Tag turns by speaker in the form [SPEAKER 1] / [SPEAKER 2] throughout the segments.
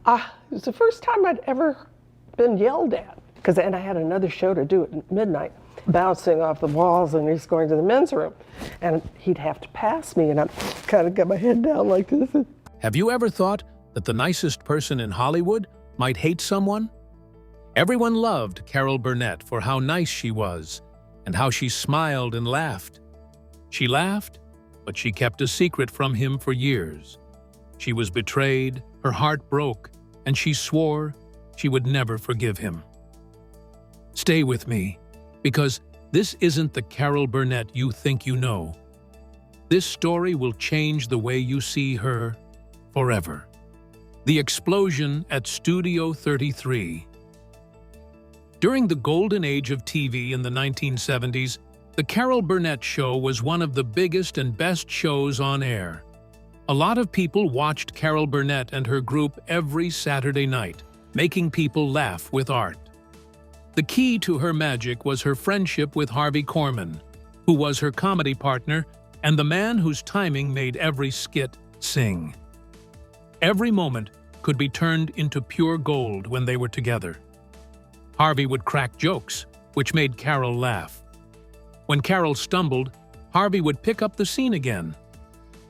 [SPEAKER 1] It was the first time I'd ever been yelled at. And I had another show to do at midnight, bouncing off the walls, and he's going to the men's room. And he'd have to pass me, and I kind of got my head down like this.
[SPEAKER 2] Have you ever thought that the nicest person in Hollywood might hate someone? Everyone loved Carol Burnett for how nice she was and how she smiled and laughed. She laughed, but she kept a secret from him for years. She was betrayed, her heart broke, and she swore she would never forgive him. Stay with me, because this isn't the Carol Burnett you think you know. This story will change the way you see her forever. The explosion at Studio 33. During the golden age of TV in the 1970s, The Carol Burnett Show was one of the biggest and best shows on air. A lot of people watched Carol Burnett and her group every Saturday night, making people laugh with art. The key to her magic was her friendship with Harvey Corman, who was her comedy partner and the man whose timing made every skit sing. Every moment could be turned into pure gold when they were together. Harvey would crack jokes, which made Carol laugh. When Carol stumbled, Harvey would pick up the scene again.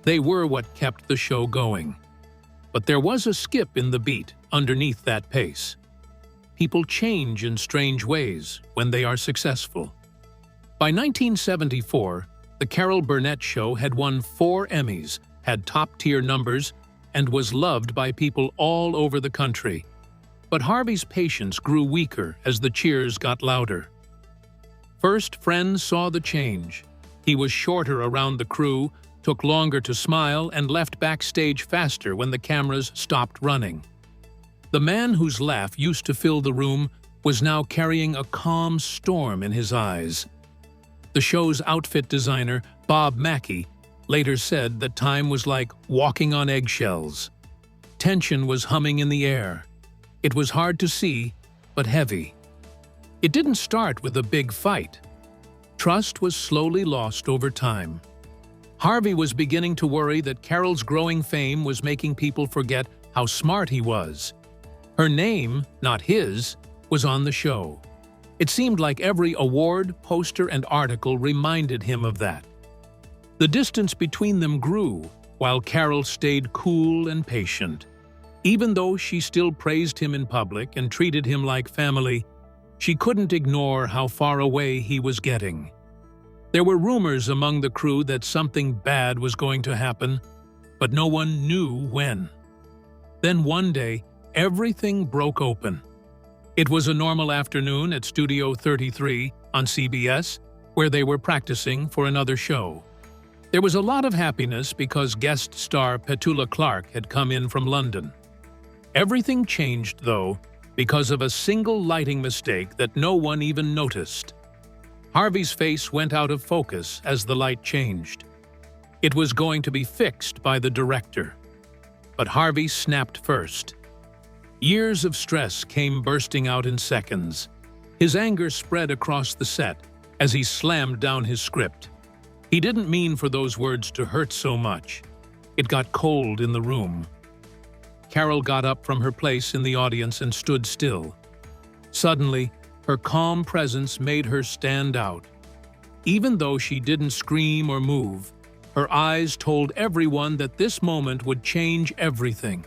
[SPEAKER 2] They were what kept the show going. But there was a skip in the beat underneath that pace. People change in strange ways when they are successful. By 1974, The Carol Burnett Show had won 4 Emmys, had top-tier numbers, and was loved by people all over the country. But Harvey's patience grew weaker as the cheers got louder. First, friends saw the change. He was shorter around the crew, took longer to smile, and left backstage faster when the cameras stopped running. The man whose laugh used to fill the room was now carrying a calm storm in his eyes. The show's outfit designer, Bob Mackey, later said that time was like walking on eggshells. Tension was humming in the air. It was hard to see, but heavy. It didn't start with a big fight. Trust was slowly lost over time. Harvey was beginning to worry that Carol's growing fame was making people forget how smart he was. Her name, not his, was on the show. It seemed like every award, poster, and article reminded him of that. The distance between them grew, while Carol stayed cool and patient. Even though she still praised him in public and treated him like family, she couldn't ignore how far away he was getting. There were rumors among the crew that something bad was going to happen, but no one knew when. Then one day, everything broke open. It was a normal afternoon at Studio 33 on CBS, where they were practicing for another show. There was a lot of happiness because guest star Petula Clark had come in from London. Everything changed, though, because of a single lighting mistake that no one even noticed. Harvey's face went out of focus as the light changed. It was going to be fixed by the director. But Harvey snapped first. Years of stress came bursting out in seconds. His anger spread across the set as he slammed down his script. He didn't mean for those words to hurt so much. It got cold in the room. Carol got up from her place in the audience and stood still. Suddenly, her calm presence made her stand out. Even though she didn't scream or move, her eyes told everyone that this moment would change everything.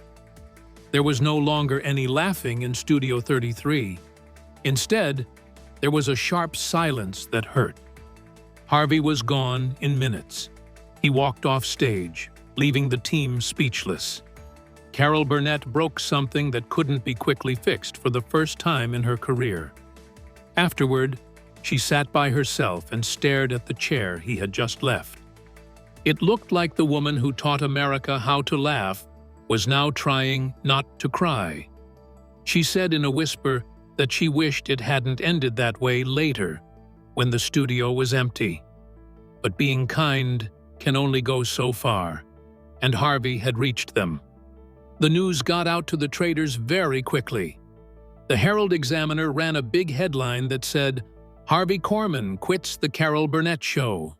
[SPEAKER 2] There was no longer any laughing in Studio 33. Instead, there was a sharp silence that hurt. Harvey was gone in minutes. He walked off stage, leaving the team speechless. Carol Burnett broke something that couldn't be quickly fixed for the first time in her career. Afterward, she sat by herself and stared at the chair he had just left. It looked like the woman who taught America how to laugh was now trying not to cry. She said in a whisper that she wished it hadn't ended that way later, when the studio was empty. But being kind can only go so far, and Harvey had reached them. The news got out to the traders very quickly. The Herald-Examiner ran a big headline that said, "Harvey Corman quits the Carol Burnett Show."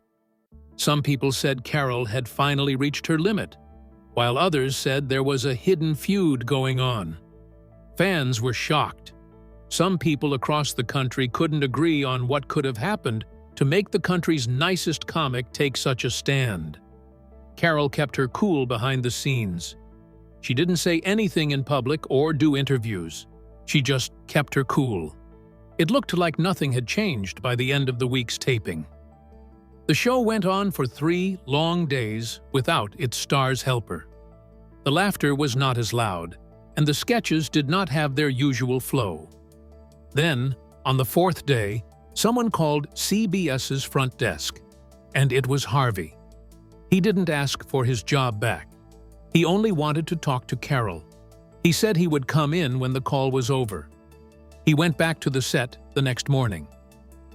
[SPEAKER 2] Some people said Carol had finally reached her limit, while others said there was a hidden feud going on. Fans were shocked. Some people across the country couldn't agree on what could have happened to make the country's nicest comic take such a stand. Carol kept her cool behind the scenes. She didn't say anything in public or do interviews. She just kept her cool. It looked like nothing had changed by the end of the week's taping. The show went on for 3 long days without its star's helper. The laughter was not as loud, and the sketches did not have their usual flow. Then, on the 4th day, someone called CBS's front desk, and it was Harvey. He didn't ask for his job back. He only wanted to talk to Carol. He said he would come in when the call was over. He went back to the set the next morning.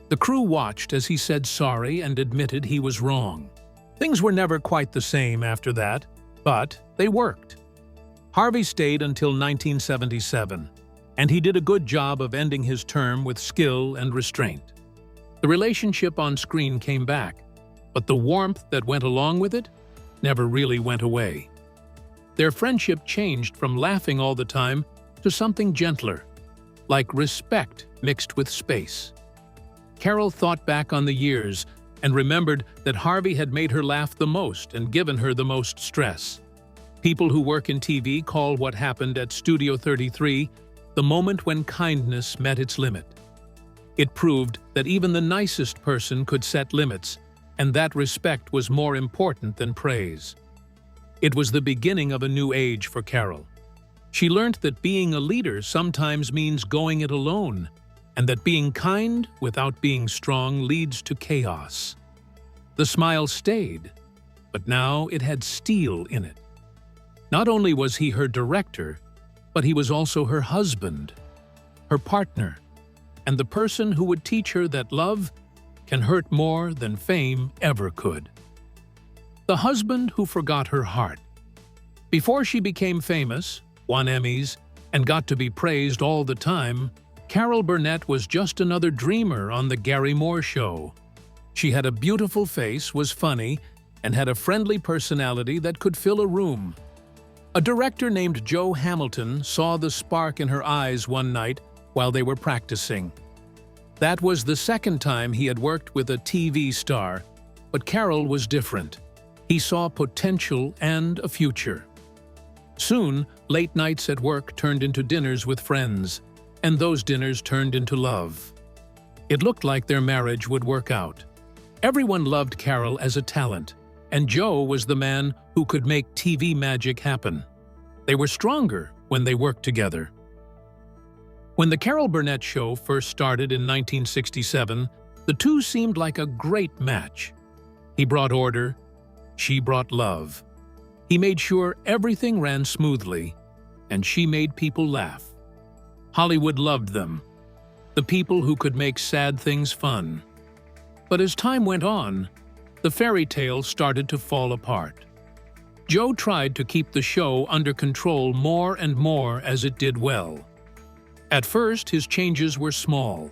[SPEAKER 2] The crew watched as he said sorry and admitted he was wrong. Things were never quite the same after that, but they worked. Harvey stayed until 1977, and he did a good job of ending his term with skill and restraint. The relationship on screen came back, but the warmth that went along with it never really went away. Their friendship changed from laughing all the time to something gentler, like respect mixed with space. Carol thought back on the years and remembered that Harvey had made her laugh the most and given her the most stress. People who work in TV call what happened at Studio 33 the moment when kindness met its limit. It proved that even the nicest person could set limits, and that respect was more important than praise. It was the beginning of a new age for Carol. She learned that being a leader sometimes means going it alone, and that being kind without being strong leads to chaos. The smile stayed, but now it had steel in it. Not only was he her director, but he was also her husband, her partner, and the person who would teach her that love can hurt more than fame ever could. The husband who forgot her heart. Before she became famous, won Emmys, and got to be praised all the time, Carol Burnett was just another dreamer on The Gary Moore Show. She had a beautiful face, was funny, and had a friendly personality that could fill a room. A director named Joe Hamilton saw the spark in her eyes one night while they were practicing. That was the second time he had worked with a TV star, but Carol was different. He saw potential and a future. Soon, late nights at work turned into dinners with friends, and those dinners turned into love. It looked like their marriage would work out. Everyone loved Carol as a talent, and Joe was the man who could make TV magic happen. They were stronger when they worked together. When the Carol Burnett Show first started in 1967, the two seemed like a great match. He brought order, she brought love. He made sure everything ran smoothly, and she made people laugh. Hollywood loved them, the people who could make sad things fun. But as time went on, the fairy tale started to fall apart. Joe tried to keep the show under control more and more as it did well. At first, his changes were small.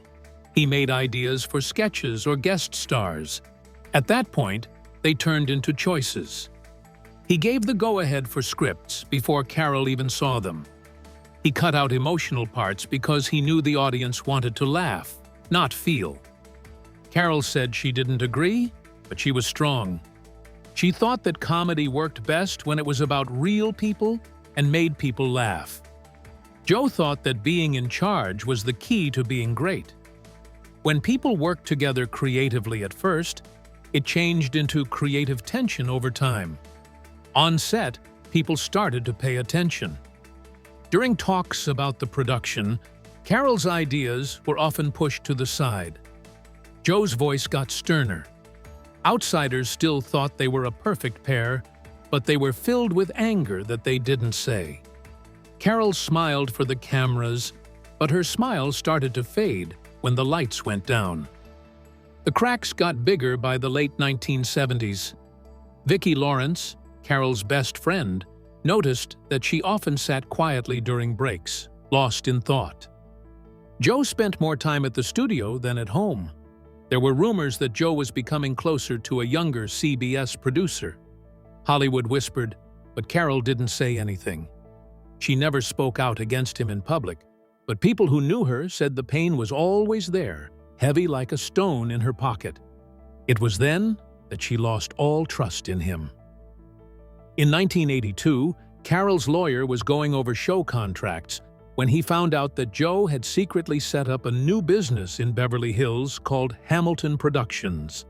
[SPEAKER 2] He made ideas for sketches or guest stars. At that point, they turned into choices. He gave the go-ahead for scripts before Carol even saw them. He cut out emotional parts because he knew the audience wanted to laugh, not feel. Carol said she didn't agree, but she was strong. She thought that comedy worked best when it was about real people and made people laugh. Joe thought that being in charge was the key to being great. When people worked together creatively at first, it changed into creative tension over time. On set, people started to pay attention. During talks about the production, Carol's ideas were often pushed to the side. Joe's voice got sterner. Outsiders still thought they were a perfect pair, but they were filled with anger that they didn't say. Carol smiled for the cameras, but her smile started to fade when the lights went down. The cracks got bigger by the late 1970s. Vicki Lawrence, Carol's best friend, noticed that she often sat quietly during breaks, lost in thought. Joe spent more time at the studio than at home. There were rumors that Joe was becoming closer to a younger CBS producer. Hollywood whispered, but Carol didn't say anything. She never spoke out against him in public, but people who knew her said the pain was always there, heavy like a stone in her pocket. It was then that she lost all trust in him. In 1982, Carol's lawyer was going over show contracts when he found out that Joe had secretly set up a new business in Beverly Hills called Hamilton Productions.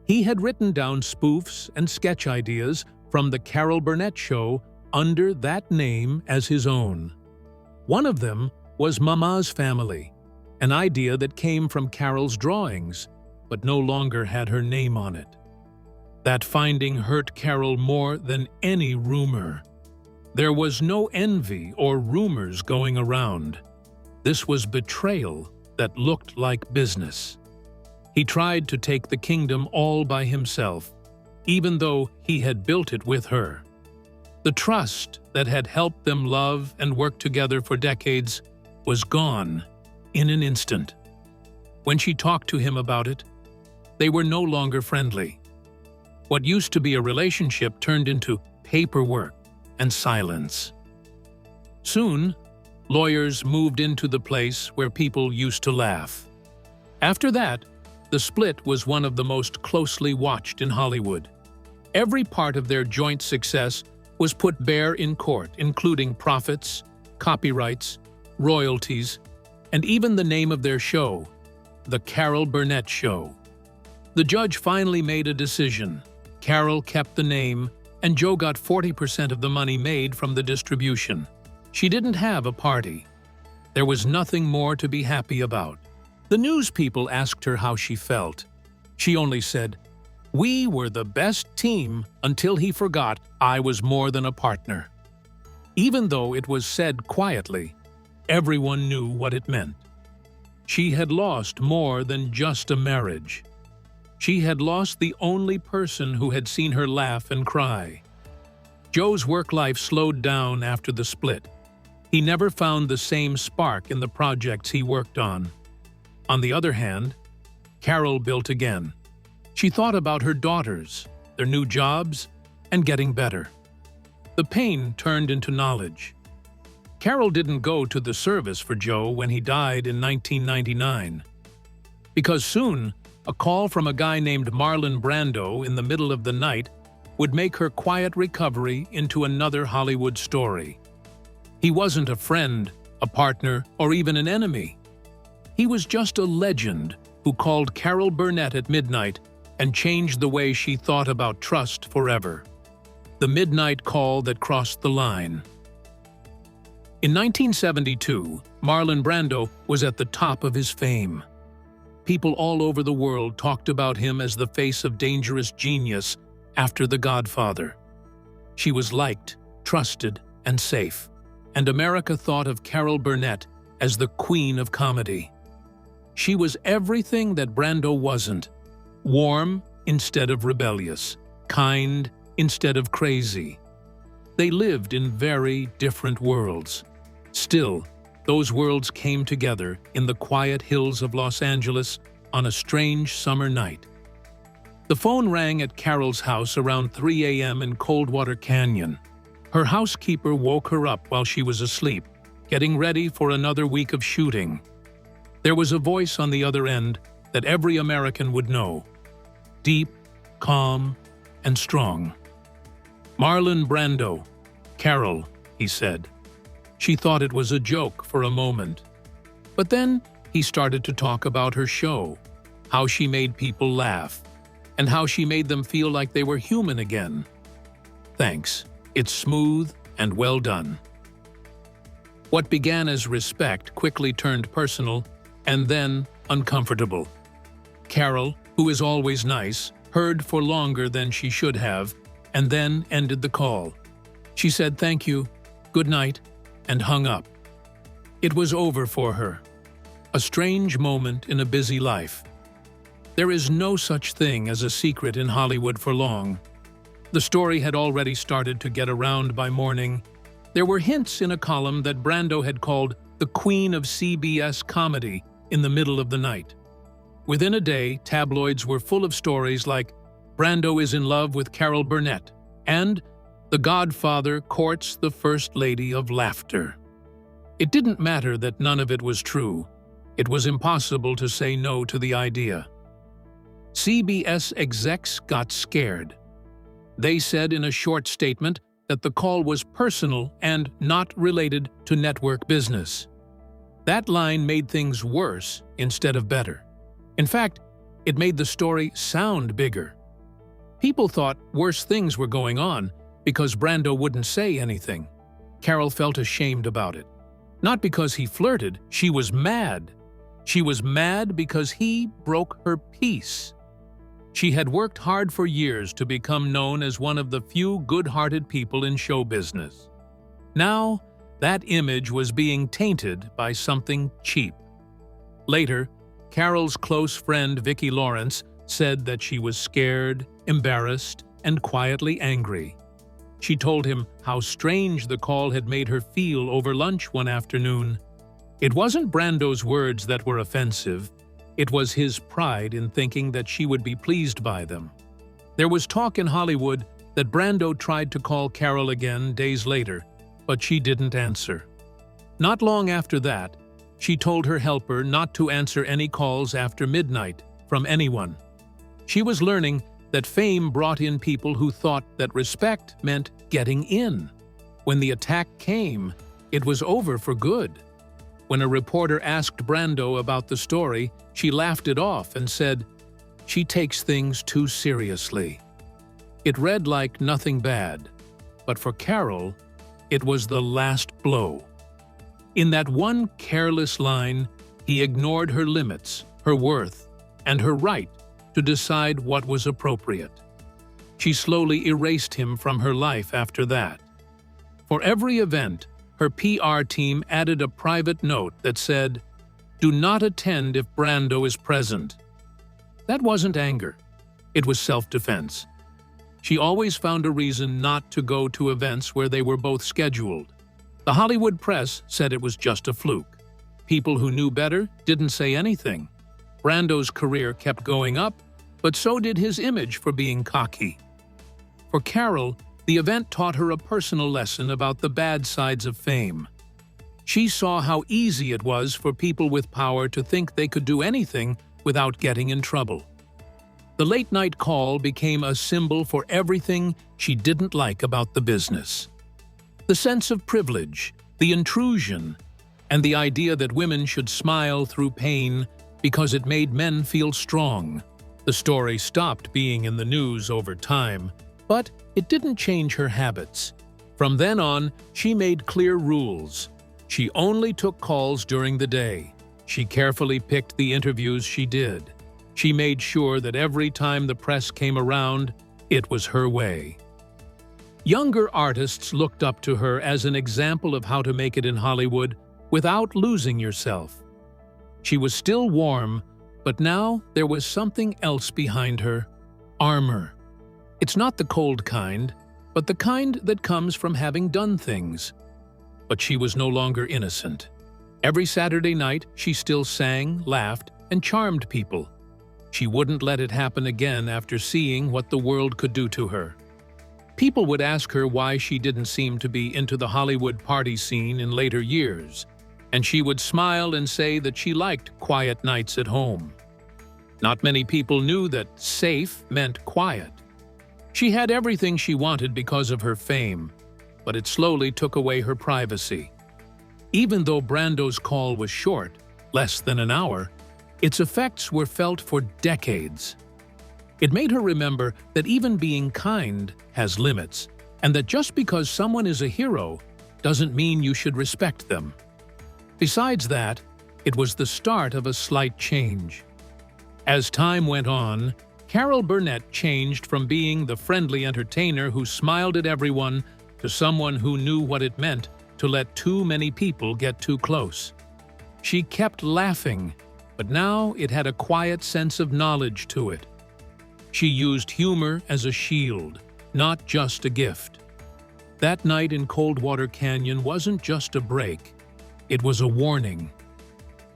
[SPEAKER 2] He had written down spoofs and sketch ideas from the Carol Burnett show under that name as his own. One of them was Mama's Family, an idea that came from Carol's drawings, but no longer had her name on it. That finding hurt Carol more than any rumor. There was no envy or rumors going around. This was betrayal that looked like business. He tried to take the kingdom all by himself, even though he had built it with her. The trust that had helped them love and work together for decades was gone in an instant. When she talked to him about it, they were no longer friendly. What used to be a relationship turned into paperwork and silence. Soon, lawyers moved into the place where people used to laugh. After that, the split was one of the most closely watched in Hollywood. Every part of their joint success was put bare in court, including profits, copyrights, royalties, and even the name of their show, The Carol Burnett Show. The judge finally made a decision. Carol kept the name, and Joe got 40% of the money made from the distribution. She didn't have a party. There was nothing more to be happy about. The news people asked her how she felt. She only said, "We were the best team until he forgot I was more than a partner." Even though it was said quietly, everyone knew what it meant. She had lost more than just a marriage. She had lost the only person who had seen her laugh and cry. Joe's work life slowed down after the split. He never found the same spark in the projects he worked on. On the other hand, Carol built again. She thought about her daughters, their new jobs, and getting better. The pain turned into knowledge. Carol didn't go to the service for Joe when he died in 1999. Because soon, a call from a guy named Marlon Brando in the middle of the night would make her quiet recovery into another Hollywood story. He wasn't a friend, a partner, or even an enemy. He was just a legend who called Carol Burnett at midnight and changed the way she thought about trust forever. The midnight call that crossed the line. In 1972, Marlon Brando was at the top of his fame. People all over the world talked about him as the face of dangerous genius after The Godfather. She was liked, trusted, and safe, and America thought of Carol Burnett as the queen of comedy. She was everything that Brando wasn't: warm instead of rebellious, kind instead of crazy. They lived in very different worlds. Still, those worlds came together in the quiet hills of Los Angeles on a strange summer night. The phone rang at Carol's house around 3 a.m. in Coldwater Canyon. Her housekeeper woke her up while she was asleep, getting ready for another week of shooting. There was a voice on the other end that every American would know. Deep, calm, and strong. "Marlon Brando. Carol," he said. She thought it was a joke for a moment. But then he started to talk about her show, how she made people laugh, and how she made them feel like they were human again. "Thanks. It's smooth and well done." What began as respect quickly turned personal and then uncomfortable. Carol, who is always nice, heard for longer than she should have, and then ended the call. She said thank you, good night, and hung up. It was over for her. A strange moment in a busy life. There is no such thing as a secret in Hollywood for long. The story had already started to get around by morning. There were hints in a column that Brando had called the Queen of CBS Comedy in the middle of the night. Within a day, tabloids were full of stories like, "Brando is in love with Carol Burnett," and The Godfather courts the First Lady of Laughter. It didn't matter that none of it was true. It was impossible to say no to the idea. CBS execs got scared. They said in a short statement that the call was personal and not related to network business. That line made things worse instead of better. In fact, it made the story sound bigger. People thought worse things were going on because Brando wouldn't say anything. Carol felt ashamed about it. Not because he flirted, she was mad. She was mad because he broke her peace. She had worked hard for years to become known as one of the few good-hearted people in show business. Now, that image was being tainted by something cheap. Later, Carol's close friend Vicki Lawrence said that she was scared, embarrassed, and quietly angry. She told him how strange the call had made her feel over lunch one afternoon. It wasn't Brando's words that were offensive. It was his pride in thinking that she would be pleased by them. There was talk in Hollywood that Brando tried to call Carol again days later, but she didn't answer. Not long after that, she told her helper not to answer any calls after midnight from anyone. She was learning that fame brought in people who thought that respect meant getting in. When the attack came, it was over for good. When a reporter asked Brando about the story, she laughed it off and said, "She takes things too seriously." It read like nothing bad, but for Carol, it was the last blow. In that one careless line, he ignored her limits, her worth, and her right to decide what was appropriate. She slowly erased him from her life after that. For every event, her PR team added a private note that said, "Do not attend if Brando is present." That wasn't anger. It was self-defense. She always found a reason not to go to events where they were both scheduled. The Hollywood press said it was just a fluke. People who knew better didn't say anything. Brando's career kept going up, but so did his image for being cocky. For Carol, the event taught her a personal lesson about the bad sides of fame. She saw how easy it was for people with power to think they could do anything without getting in trouble. The late-night call became a symbol for everything she didn't like about the business. The sense of privilege, the intrusion, and the idea that women should smile through pain because it made men feel strong. The story stopped being in the news over time, but it didn't change her habits. From then on, she made clear rules. She only took calls during the day. She carefully picked the interviews she did. She made sure that every time the press came around, it was her way. Younger artists looked up to her as an example of how to make it in Hollywood without losing yourself. She was still warm, but now there was something else behind her: armor. It's not the cold kind, but the kind that comes from having done things. But she was no longer innocent. Every Saturday night, she still sang, laughed, and charmed people. She wouldn't let it happen again after seeing what the world could do to her. People would ask her why she didn't seem to be into the Hollywood party scene in later years, and she would smile and say that she liked quiet nights at home. Not many people knew that safe meant quiet. She had everything she wanted because of her fame, but it slowly took away her privacy. Even though Brando's call was short, less than an hour, its effects were felt for decades. It made her remember that even being kind has limits, and that just because someone is a hero doesn't mean you should respect them. Besides that, it was the start of a slight change. As time went on, Carol Burnett changed from being the friendly entertainer who smiled at everyone to someone who knew what it meant to let too many people get too close. She kept laughing, but now it had a quiet sense of knowledge to it. She used humor as a shield, not just a gift. That night in Coldwater Canyon wasn't just a break. It was a warning.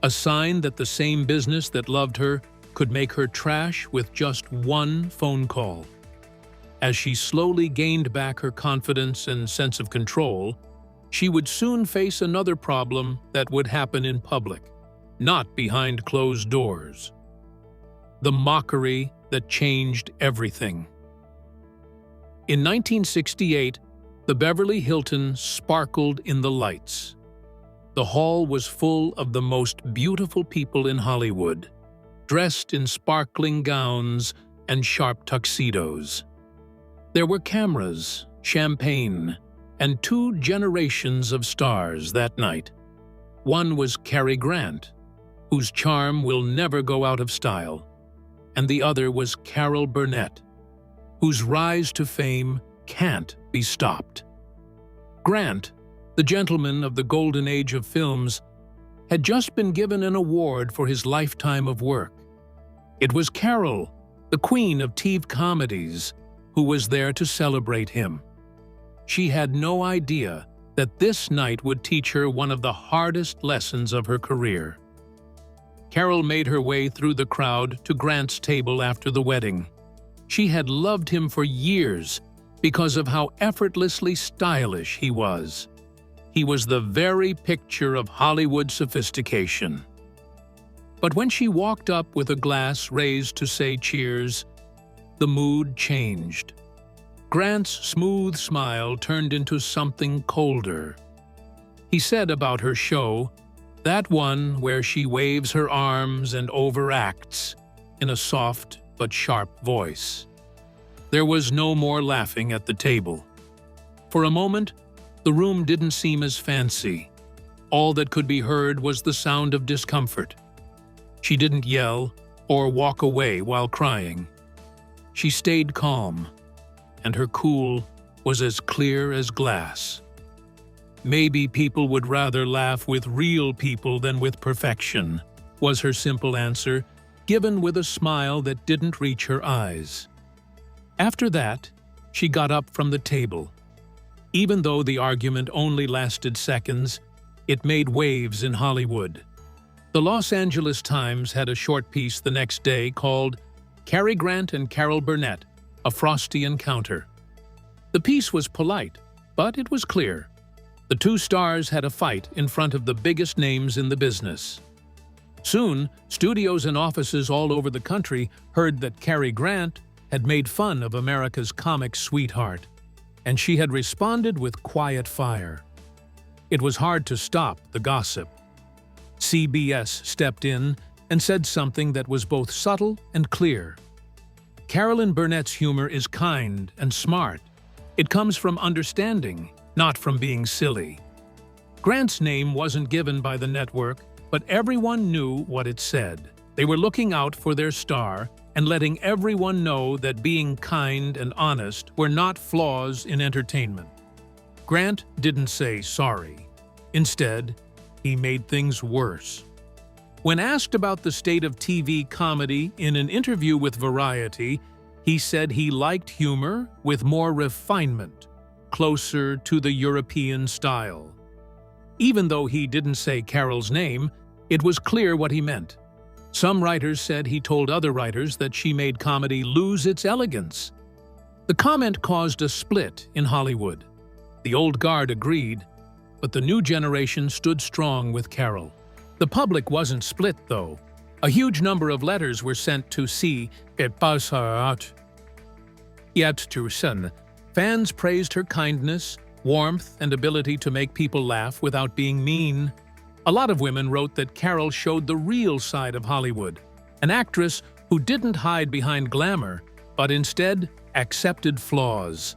[SPEAKER 2] A sign that the same business that loved her could make her trash with just one phone call. as she slowly gained back her confidence and sense of control, she would soon face another problem that would happen in public, not behind closed doors. The mockery that changed everything. In 1968, the Beverly Hilton sparkled in the lights. The hall was full of the most beautiful people in Hollywood, dressed in sparkling gowns and sharp tuxedos. There were cameras, champagne, and 2 generations of stars that night. One was Cary Grant, whose charm will never go out of style, and the other was Carol Burnett, whose rise to fame can't be stopped. Grant, the gentleman of the golden age of films, had just been given an award for his lifetime of work. It was Carol, the queen of TV comedies, who was there to celebrate him. She had no idea that this night would teach her one of the hardest lessons of her career. Carol made her way through the crowd to Grant's table after the wedding. She had loved him for years because of how effortlessly stylish he was. He was the very picture of Hollywood sophistication. But when she walked up with a glass raised to say cheers, the mood changed. Grant's smooth smile turned into something colder. He said about her show, that one where she waves her arms and overacts, in a soft but sharp voice. There was no more laughing at the table. For a moment, the room didn't seem as fancy. All that could be heard was the sound of discomfort. She didn't yell or walk away while crying. She stayed calm, and her cool was as clear as glass. Maybe people would rather laugh with real people than with perfection, was her simple answer, given with a smile that didn't reach her eyes. After that, she got up from the table. Even though the argument only lasted seconds, it made waves in Hollywood. The Los Angeles Times had a short piece the next day called Cary Grant and Carol Burnett, A Frosty Encounter. The piece was polite, but it was clear. The 2 stars had a fight in front of the biggest names in the business. Soon, studios and offices all over the country heard that Cary Grant had made fun of America's comic sweetheart, and she had responded with quiet fire. It was hard to stop the gossip. CBS stepped in and said something that was both subtle and clear. Carolyn Burnett's humor is kind and smart. It comes from understanding, not from being silly. Grant's name wasn't given by the network, but everyone knew what it said. They were looking out for their star and letting everyone know that being kind and honest were not flaws in entertainment. Grant didn't say sorry. Instead, he made things worse. When asked about the state of TV comedy in an interview with Variety, he said he liked humor with more refinement, closer to the European style. Even though he didn't say Carol's name, it was clear what he meant. Some writers said he told other writers that she made comedy lose its elegance. The comment caused a split in Hollywood. The old guard agreed, but the new generation stood strong with Carol. The public wasn't split, though. A huge number of letters were sent to see it passera. Yet to son, fans praised her kindness, warmth, and ability to make people laugh without being mean. A lot of women wrote that Carol showed the real side of Hollywood, an actress who didn't hide behind glamour, but instead accepted flaws.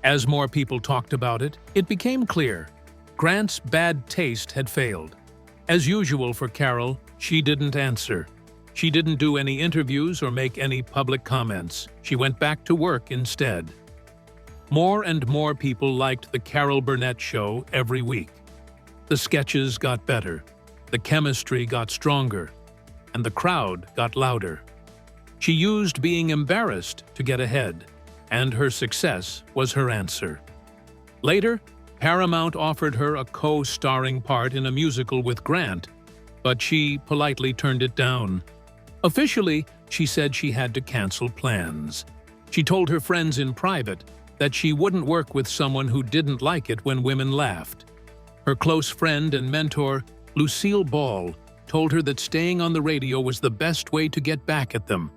[SPEAKER 2] As more people talked about it, it became clear. Grant's bad taste had failed. As usual for Carol, she didn't answer. She didn't do any interviews or make any public comments. She went back to work instead. More and more people liked the Carol Burnett show every week. The sketches got better, the chemistry got stronger, and the crowd got louder. She used being embarrassed to get ahead, and her success was her answer. Later, Paramount offered her a co-starring part in a musical with Grant, but she politely turned it down. Officially, she said she had to cancel plans. She told her friends in private that she wouldn't work with someone who didn't like it when women laughed. Her close friend and mentor, Lucille Ball, told her that staying on the radio was the best way to get back at them,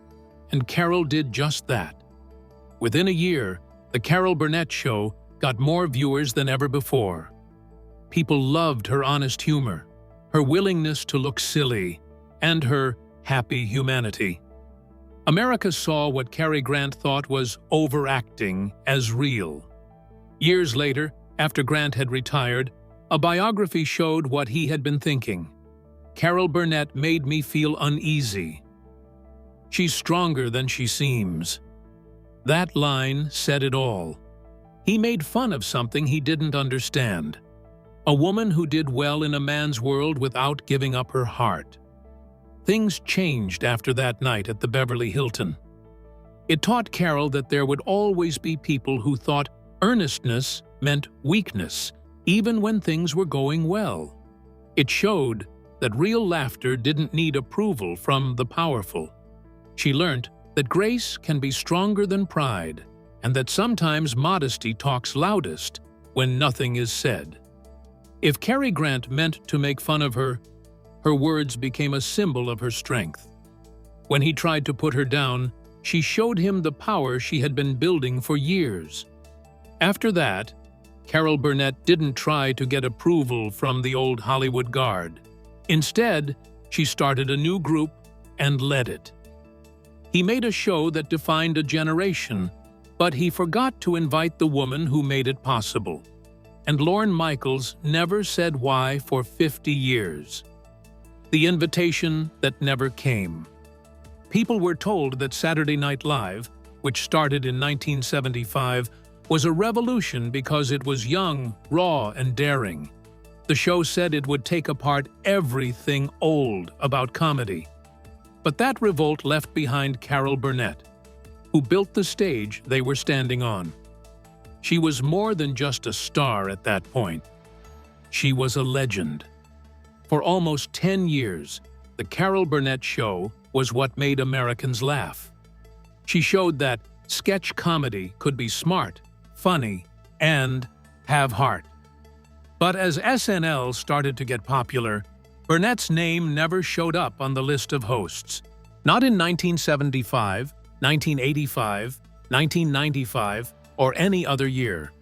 [SPEAKER 2] and Carol did just that. Within a year, The Carol Burnett Show got more viewers than ever before. People loved her honest humor, her willingness to look silly, and her happy humanity. America saw what Cary Grant thought was overacting as real. Years later, after Grant had retired, a biography showed what he had been thinking. Carol Burnett made me feel uneasy. She's stronger than she seems. That line said it all. He made fun of something he didn't understand. A woman who did well in a man's world without giving up her heart. Things changed after that night at the Beverly Hilton. It taught Carol that there would always be people who thought earnestness meant weakness, even when things were going well. It showed that real laughter didn't need approval from the powerful. She learned that grace can be stronger than pride, and that sometimes modesty talks loudest when nothing is said. If Cary Grant meant to make fun of her, her words became a symbol of her strength. When he tried to put her down, she showed him the power she had been building for years. After that, Carol Burnett didn't try to get approval from the old Hollywood guard. Instead, she started a new group and led it. He made a show that defined a generation, but he forgot to invite the woman who made it possible. And Lorne Michaels never said why for 50 years. The invitation that never came. People were told that Saturday Night Live, which started in 1975, was a revolution because it was young, raw, and daring. The show said it would take apart everything old about comedy. But that revolt left behind Carol Burnett, who built the stage they were standing on. She was more than just a star at that point. She was a legend. For almost 10 years, The Carol Burnett Show was what made Americans laugh. She showed that sketch comedy could be smart, funny, and have heart. But as SNL started to get popular, Burnett's name never showed up on the list of hosts. Not in 1975, 1985, 1995, or any other year.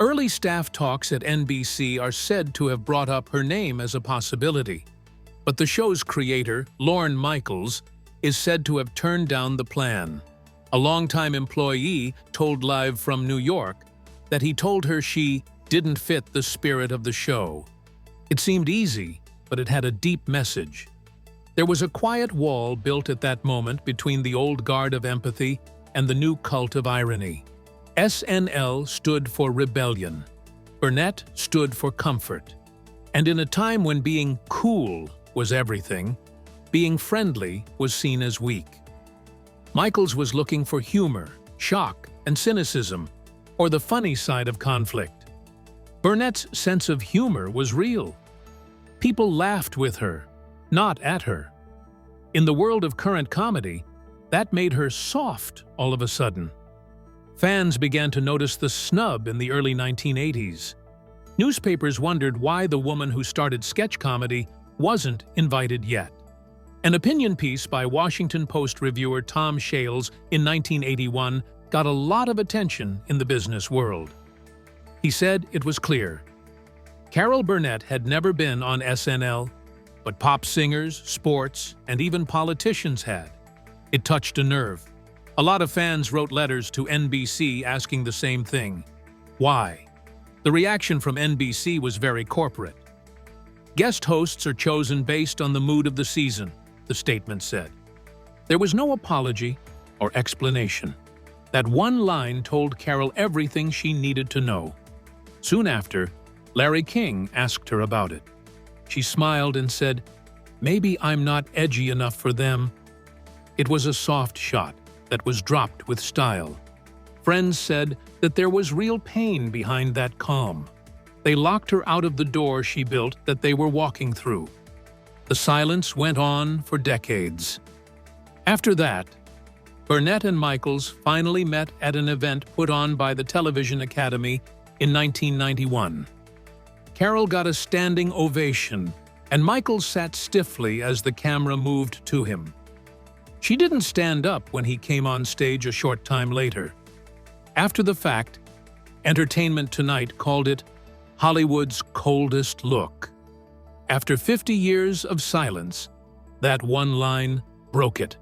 [SPEAKER 2] Early staff talks at NBC are said to have brought up her name as a possibility, but the show's creator, Lorne Michaels, is said to have turned down the plan. A longtime employee told Live from New York that he told her she didn't fit the spirit of the show. It seemed easy, but it had a deep message. There was a quiet wall built at that moment between the old guard of empathy and the new cult of irony. SNL stood for rebellion. Burnett stood for comfort. And in a time when being cool was everything, being friendly was seen as weak. Michaels was looking for humor, shock, and cynicism, or the funny side of conflict. Burnett's sense of humor was real. People laughed with her, not at her. In the world of current comedy, that made her soft all of a sudden. Fans began to notice the snub in the early 1980s. Newspapers wondered why the woman who started sketch comedy wasn't invited yet. An opinion piece by Washington Post reviewer Tom Shales in 1981 got a lot of attention in the business world. He said it was clear. Carol Burnett had never been on SNL, but pop singers, sports, and even politicians had. It touched a nerve. A lot of fans wrote letters to NBC asking the same thing. Why? The reaction from NBC was very corporate. Guest hosts are chosen based on the mood of the season, the statement said. There was no apology or explanation. That one line told Carol everything she needed to know. Soon after, Larry King asked her about it. She smiled and said, "Maybe I'm not edgy enough for them." It was a soft shot that was dropped with style. Friends said that there was real pain behind that calm. They locked her out of the door she built that they were walking through. The silence went on for decades. After that, Burnett and Michaels finally met at an event put on by the Television Academy in 1991. Carol got a standing ovation, and Michaels sat stiffly as the camera moved to him. She didn't stand up when he came on stage a short time later. After the fact, Entertainment Tonight called it Hollywood's coldest look. After 50 years of silence, that one line broke it.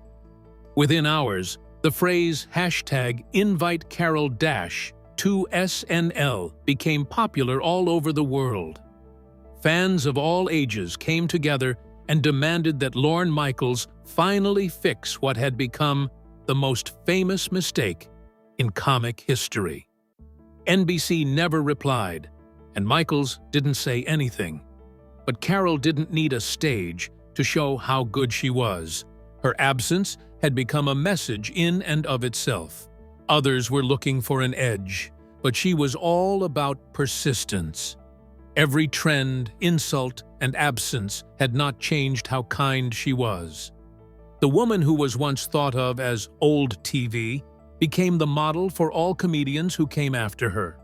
[SPEAKER 2] Within hours, the phrase #InviteCarol-to-SNL became popular all over the world. Fans of all ages came together and demanded that Lorne Michaels finally fix what had become the most famous mistake in comic history. NBC never replied, and Michaels didn't say anything. But Carol didn't need a stage to show how good she was. Her absence had become a message in and of itself. Others were looking for an edge, but she was all about persistence. Every trend, insult, and absence had not changed how kind she was. The woman who was once thought of as old TV became the model for all comedians who came after her.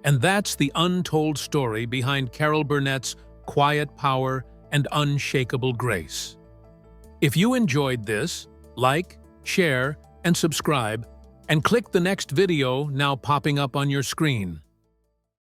[SPEAKER 2] And that's the untold story behind Carol Burnett's quiet power and unshakable grace. If you enjoyed this, like, share, and subscribe, and click the next video now popping up on your screen.